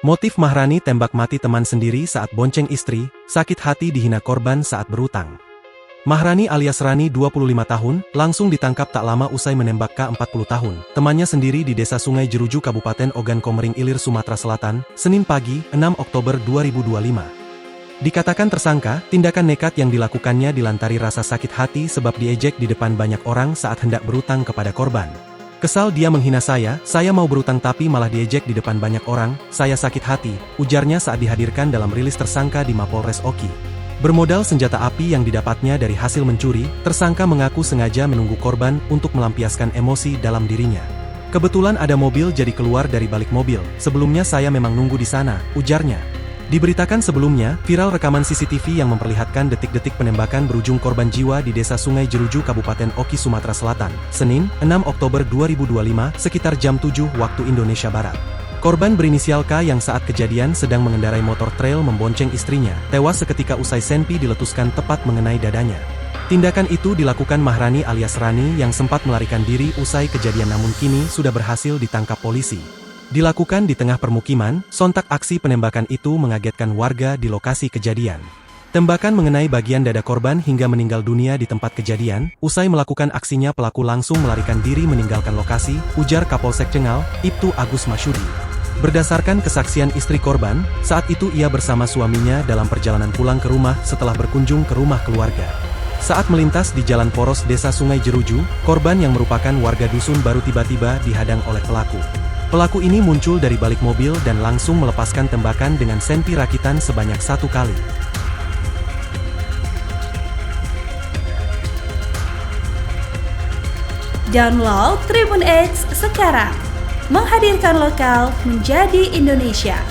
Motif Mahrani tembak mati teman sendiri saat bonceng istri, sakit hati dihina korban saat berutang. Mahrani alias Rani 25 tahun, langsung ditangkap tak lama usai menembak K40 tahun, temannya sendiri di Desa Sungai Jeruju Kabupaten Ogan Komering Ilir Sumatera Selatan, Senin pagi, 6 Oktober 2025. Dikatakan tersangka, tindakan nekat yang dilakukannya dilantari rasa sakit hati sebab diejek di depan banyak orang saat hendak berutang kepada korban. Kesal dia menghina saya mau berutang tapi malah diejek di depan banyak orang, saya sakit hati, ujarnya saat dihadirkan dalam rilis tersangka di Mapolres Oki. Bermodal senjata api yang didapatnya dari hasil mencuri, tersangka mengaku sengaja menunggu korban untuk melampiaskan emosi dalam dirinya. Kebetulan ada mobil jadi keluar dari balik mobil, sebelumnya saya memang nunggu di sana, ujarnya. Diberitakan sebelumnya, viral rekaman CCTV yang memperlihatkan detik-detik penembakan berujung korban jiwa di Desa Sungai Jeruju Kabupaten Oki Sumatera Selatan, Senin, 6 Oktober 2025, sekitar jam 7 waktu Indonesia Barat. Korban berinisial K yang saat kejadian sedang mengendarai motor trail membonceng istrinya, tewas seketika usai senpi diletuskan tepat mengenai dadanya. Tindakan itu dilakukan Mahrani alias Rani yang sempat melarikan diri usai kejadian namun kini sudah berhasil ditangkap polisi. Dilakukan di tengah permukiman, sontak aksi penembakan itu mengagetkan warga di lokasi kejadian. Tembakan mengenai bagian dada korban hingga meninggal dunia di tempat kejadian, usai melakukan aksinya pelaku langsung melarikan diri meninggalkan lokasi, ujar Kapolsek Cengal, Ibtu Agus Masyudi. Berdasarkan kesaksian istri korban, saat itu ia bersama suaminya dalam perjalanan pulang ke rumah setelah berkunjung ke rumah keluarga. Saat melintas di jalan poros Desa Sungai Jeruju, korban yang merupakan warga dusun baru tiba-tiba dihadang oleh pelaku. Pelaku ini muncul dari balik mobil dan langsung melepaskan tembakan dengan senpi rakitan sebanyak 1 kali. Download Tribun X sekarang, menghadirkan lokal menjadi Indonesia.